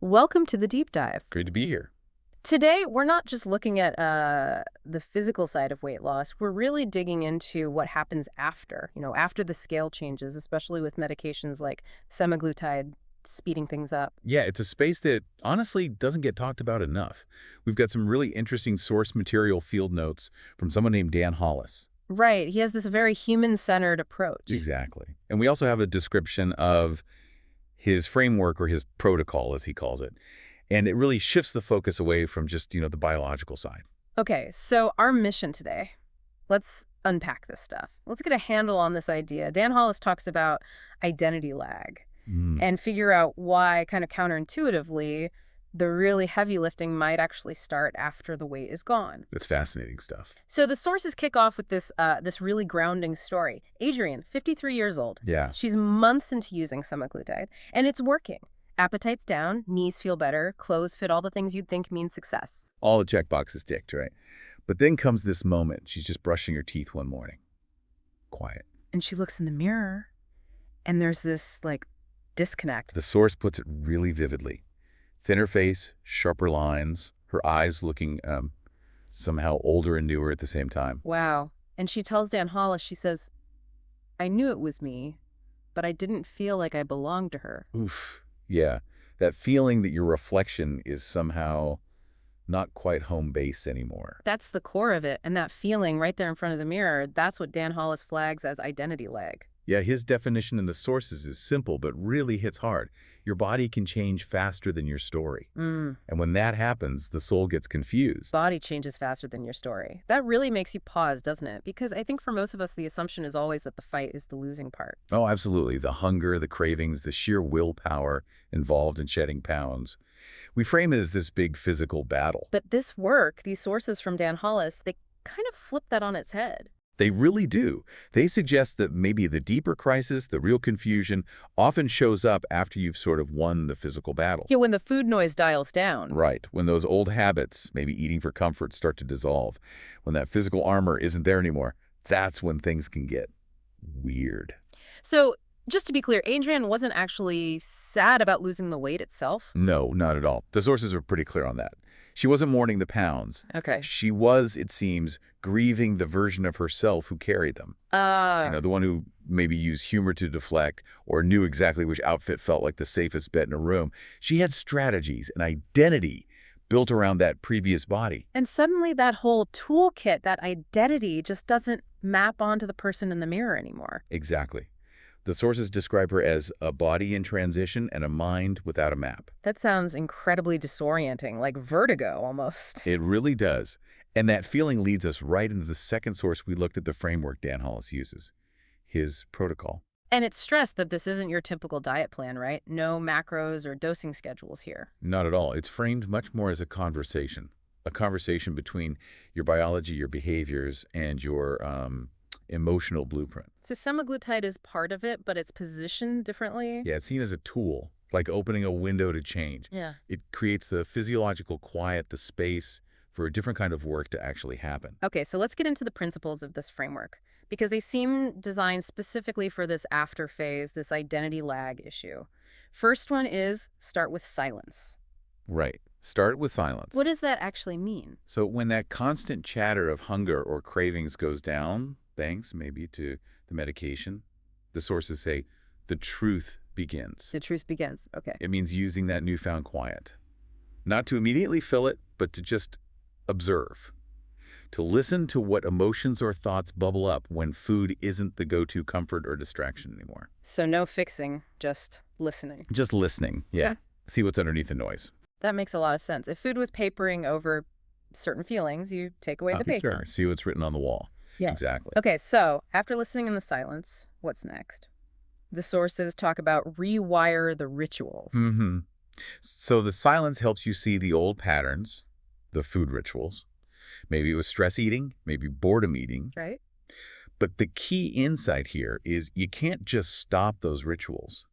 Welcome to the deep dive. Great to be here. Today, we're not just looking at the physical side of weight loss. We're really digging into what happens after the scale changes, especially with medications like semaglutide speeding things up. Yeah, it's a space that honestly doesn't get talked about enough. We've got some really interesting source material field notes from someone named Dan Hollis. Right. He has this very human-centered approach. Exactly. And we also have a description of his framework or his protocol, as he calls it. And it really shifts the focus away from just, the biological side. Okay, so our mission today, let's unpack this stuff. Let's get a handle on this idea. Dan Hollis talks about identity lag and figure out why, kind of counterintuitively, the really heavy lifting might actually start after the weight is gone. That's fascinating stuff. So the sources kick off with this really grounding story. Adrienne, 53 years old. Yeah. She's months into using semaglutide, and it's working. Appetite's down, knees feel better, clothes fit, all the things you'd think mean success. All the check boxes ticked, right? But then comes this moment. She's just brushing her teeth one morning. Quiet. And she looks in the mirror, and there's this, disconnect. The source puts it really vividly. Thinner face, sharper lines, her eyes looking somehow older and newer at the same time. Wow. And she tells Dan Hollis, she says, I knew it was me, but I didn't feel like I belonged to her. Oof. Yeah. That feeling that your reflection is somehow not quite home base anymore. That's the core of it. And that feeling right there in front of the mirror, that's what Dan Hollis flags as identity lag. Yeah, his definition in the sources is simple, but really hits hard. Your body can change faster than your story. And when that happens, the soul gets confused. Body changes faster than your story. That really makes you pause, doesn't it? Because I think for most of us, the assumption is always that the fight is the losing part. Oh, absolutely. The hunger, the cravings, the sheer willpower involved in shedding pounds. We frame it as this big physical battle. But this work, these sources from Dan Hollis, they kind of flip that on its head. They really do. They suggest that maybe the deeper crisis, the real confusion, often shows up after you've sort of won the physical battle. Yeah, when the food noise dials down. Right. When those old habits, maybe eating for comfort, start to dissolve. When that physical armor isn't there anymore, that's when things can get weird. So, just to be clear, Adrienne wasn't actually sad about losing the weight itself? No, not at all. The sources are pretty clear on that. She wasn't mourning the pounds. Okay. She was, it seems, grieving the version of herself who carried them. The one who maybe used humor to deflect or knew exactly which outfit felt like the safest bet in a room. She had strategies and identity built around that previous body. And suddenly that whole toolkit, that identity, just doesn't map onto the person in the mirror anymore. Exactly. The sources describe her as a body in transition and a mind without a map. That sounds incredibly disorienting, like vertigo almost. It really does. And that feeling leads us right into the second source we looked at, the framework Dan Hollis uses, his protocol. And it's stressed that this isn't your typical diet plan, right? No macros or dosing schedules here. Not at all. It's framed much more as a conversation between your biology, your behaviors, and your emotional blueprint. So semaglutide is part of it, but it's positioned differently? Yeah, it's seen as a tool, like opening a window to change. Yeah. It creates the physiological quiet, the space for a different kind of work to actually happen. Okay, so let's get into the principles of this framework, because they seem designed specifically for this after phase, this identity lag issue. First one is start with silence. Right. Start with silence. What does that actually mean? So when that constant chatter of hunger or cravings goes down, thanks maybe to the medication, the sources say the truth begins. The truth begins. Okay. It means using that newfound quiet. Not to immediately fill it, but to just observe. To listen to what emotions or thoughts bubble up when food isn't the go-to comfort or distraction anymore. So no fixing, just listening. Just listening, yeah. See what's underneath the noise. That makes a lot of sense. If food was papering over certain feelings, you take away the paper. Sure. See what's written on the wall. Yeah. Exactly. Okay, so after listening in the silence, what's next? The sources talk about rewire the rituals. So the silence helps you see the old patterns, the food rituals. Maybe it was stress eating, maybe boredom eating. Right. But the key insight here is you can't just stop those rituals.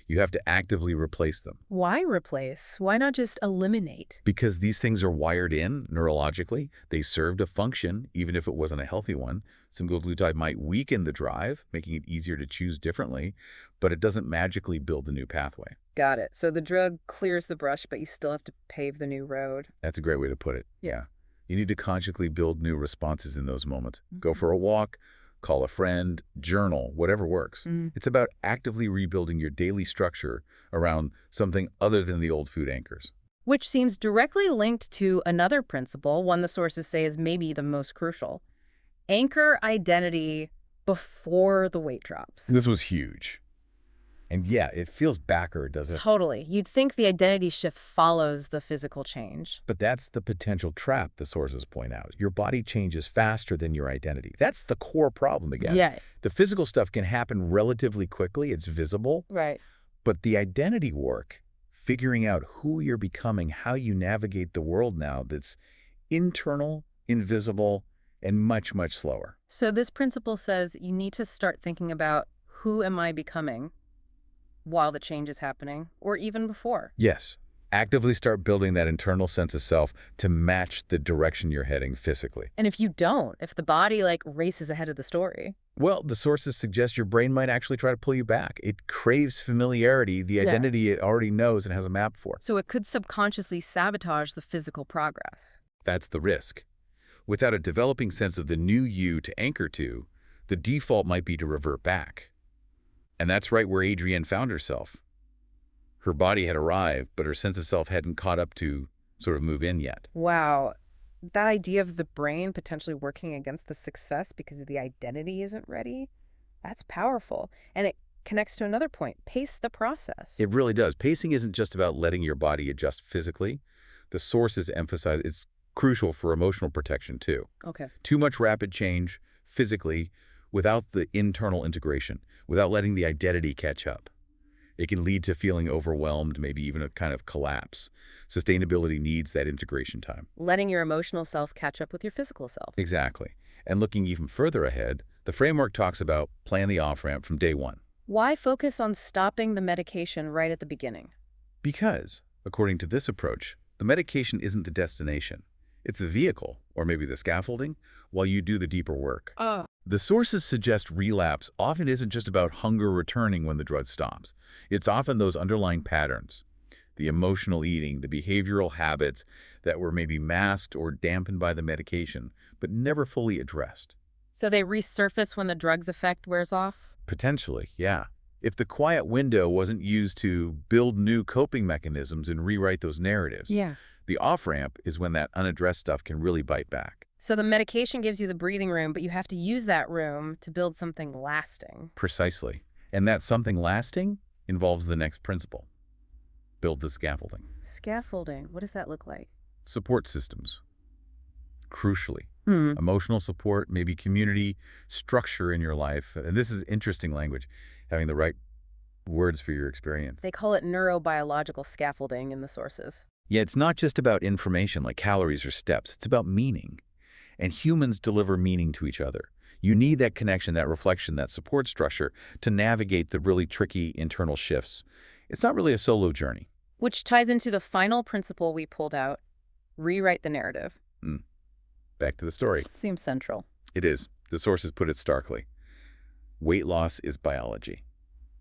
You have to actively replace them. Why replace? Why not just eliminate? Because these things are wired in neurologically. They served a function, even if it wasn't a healthy one. Semaglutide might weaken the drive, making it easier to choose differently, but it doesn't magically build the new pathway. Got it. So the drug clears the brush, but you still have to pave the new road. That's a great way to put it. Yeah. You need to consciously build new responses in those moments. Go for a walk, call a friend, journal, whatever works. It's about actively rebuilding your daily structure around something other than the old food anchors. Which seems directly linked to another principle, one the sources say is maybe the most crucial. Anchor identity before the weight drops. This was huge. And yeah, it feels backward, doesn't it? Totally. You'd think the identity shift follows the physical change. But that's the potential trap, the sources point out. Your body changes faster than your identity. That's the core problem again. Yeah. The physical stuff can happen relatively quickly. It's visible. Right. But the identity work, figuring out who you're becoming, how you navigate the world now, that's internal, invisible, and much, much slower. So this principle says you need to start thinking about who am I becoming while the change is happening, or even before. Yes. Actively start building that internal sense of self to match the direction you're heading physically. And if you don't, if the body races ahead of the story. Well, the sources suggest your brain might actually try to pull you back. It craves familiarity, the identity it already knows and has a map for. So it could subconsciously sabotage the physical progress. That's the risk. Without a developing sense of the new you to anchor to, the default might be to revert back. And that's right where Adrienne found herself. Her body had arrived, but her sense of self hadn't caught up to sort of move in yet. Wow. That idea of the brain potentially working against the success because the identity isn't ready, that's powerful. And it connects to another point, pace the process. It really does. Pacing isn't just about letting your body adjust physically. The sources emphasize it's crucial for emotional protection too. Okay. Too much rapid change physically without the internal integration, without letting the identity catch up. It can lead to feeling overwhelmed, maybe even a kind of collapse. Sustainability needs that integration time. Letting your emotional self catch up with your physical self. Exactly. And looking even further ahead, the framework talks about plan the off-ramp from day one. Why focus on stopping the medication right at the beginning? Because, according to this approach, the medication isn't the destination. It's the vehicle, or maybe the scaffolding, while you do the deeper work. The sources suggest relapse often isn't just about hunger returning when the drug stops. It's often those underlying patterns, the emotional eating, the behavioral habits that were maybe masked or dampened by the medication, but never fully addressed. So they resurface when the drug's effect wears off? Potentially, yeah. If the quiet window wasn't used to build new coping mechanisms and rewrite those narratives, the off-ramp is when that unaddressed stuff can really bite back. So the medication gives you the breathing room, but you have to use that room to build something lasting. Precisely. And that something lasting involves the next principle. Build the scaffolding. Scaffolding, what does that look like? Support systems. Crucially. Emotional support, maybe community, structure in your life. And this is interesting language, having the right words for your experience. They call it neurobiological scaffolding in the sources. Yeah, it's not just about information like calories or steps. It's about meaning. And humans deliver meaning to each other. You need that connection, that reflection, that support structure to navigate the really tricky internal shifts. It's not really a solo journey. Which ties into the final principle we pulled out, rewrite the narrative. Back to the story. Seems central. It is. The sources put it starkly. Weight loss is biology.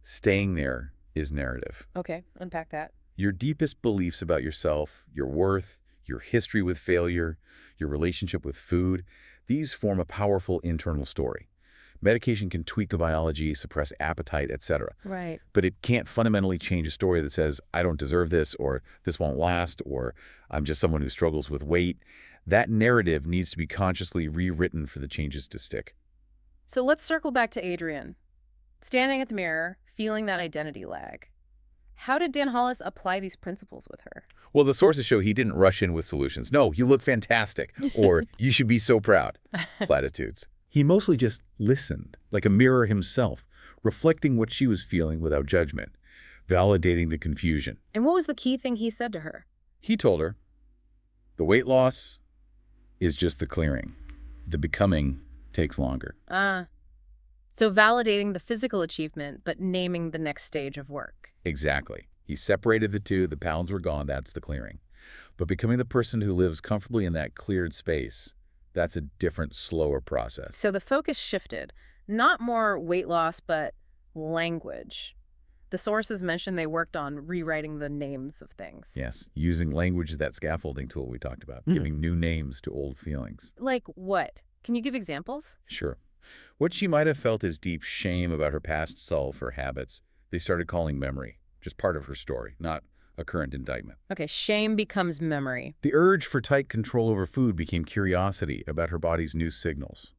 Staying there is narrative. Okay, unpack that. Your deepest beliefs about yourself, your worth, your history with failure, your relationship with food, these form a powerful internal story. Medication can tweak the biology, suppress appetite, etc. Right. But it can't fundamentally change a story that says, I don't deserve this, or this won't last, or I'm just someone who struggles with weight. That narrative needs to be consciously rewritten for the changes to stick. So let's circle back to Adrienne. Standing at the mirror, feeling that identity lag. How did Dan Hollis apply these principles with her? Well, the sources show he didn't rush in with solutions. No, you look fantastic, or you should be so proud. Platitudes. He mostly just listened, like a mirror himself, reflecting what she was feeling without judgment, validating the confusion. And what was the key thing he said to her? He told her, the weight loss is just the clearing. The becoming takes longer. So validating the physical achievement, but naming the next stage of work. Exactly. He separated the two, the pounds were gone, that's the clearing. But becoming the person who lives comfortably in that cleared space, that's a different, slower process. So the focus shifted. Not more weight loss, but language. The sources mentioned they worked on rewriting the names of things. Yes, using language as that scaffolding tool we talked about, giving new names to old feelings. Like what? Can you give examples? Sure. What she might have felt as deep shame about her past self or habits, they started calling memory, just part of her story, not a current indictment. Okay, shame becomes memory. The urge for tight control over food became curiosity about her body's new signals.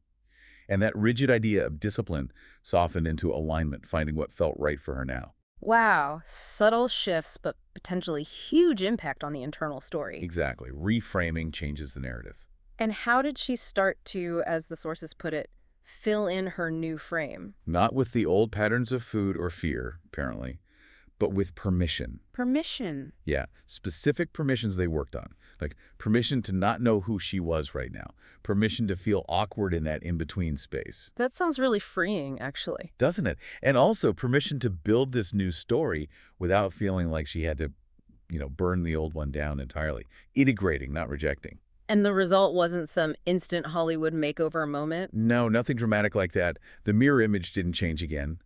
And that rigid idea of discipline softened into alignment, finding what felt right for her now. Wow, subtle shifts, but potentially huge impact on the internal story. Exactly. Reframing changes the narrative. And how did she start to, as the sources put it, fill in her new frame? Not with the old patterns of food or fear, apparently, but with permission. Permission. Yeah, specific permissions they worked on. Like permission to not know who she was right now. Permission to feel awkward in that in-between space. That sounds really freeing, actually. Doesn't it? And also permission to build this new story without feeling like she had to, burn the old one down entirely. Integrating, not rejecting. And the result wasn't some instant Hollywood makeover moment? No, nothing dramatic like that. The mirror image didn't change again.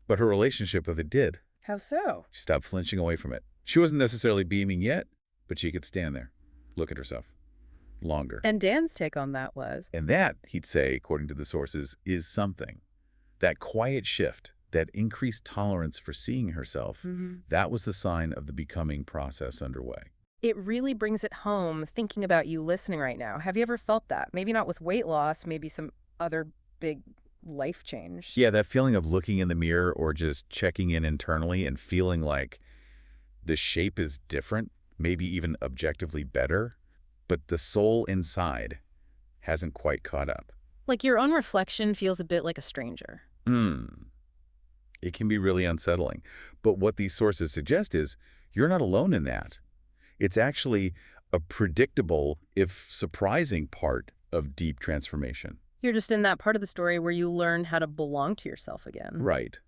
But her relationship with it did. How so? She stopped flinching away from it. She wasn't necessarily beaming yet, but she could stand there, look at herself, longer. And Dan's take on that was? And that, he'd say, according to the sources, is something. That quiet shift, that increased tolerance for seeing herself, that was the sign of the becoming process underway. It really brings it home thinking about you listening right now. Have you ever felt that? Maybe not with weight loss, maybe some other big life change. Yeah, that feeling of looking in the mirror or just checking in internally and feeling like the shape is different, maybe even objectively better, but the soul inside hasn't quite caught up. Like your own reflection feels a bit like a stranger. It can be really unsettling. But what these sources suggest is you're not alone in that. It's actually a predictable, if surprising, part of deep transformation. You're just in that part of the story where you learn how to belong to yourself again. Right.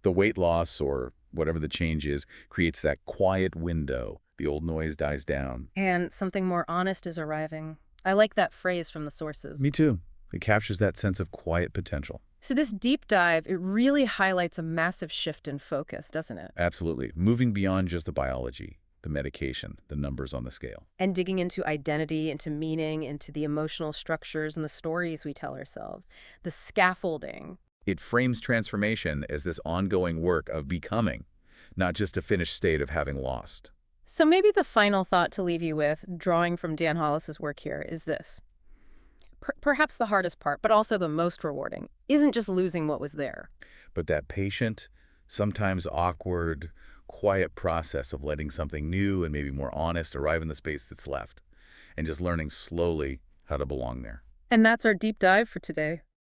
The weight loss, or whatever the change is, creates that quiet window. The old noise dies down. And something more honest is arriving. I like that phrase from the sources. Me too. It captures that sense of quiet potential. So this deep dive, it really highlights a massive shift in focus, doesn't it? Absolutely. Moving beyond just the biology, the medication, the numbers on the scale. And digging into identity, into meaning, into the emotional structures and the stories we tell ourselves. The scaffolding. It frames transformation as this ongoing work of becoming, not just a finished state of having lost. So maybe the final thought to leave you with, drawing from Dan Hollis's work here, is this. Perhaps the hardest part, but also the most rewarding, isn't just losing what was there. But that patient, sometimes awkward, quiet process of letting something new and maybe more honest arrive in the space that's left, and just learning slowly how to belong there. And that's our deep dive for today.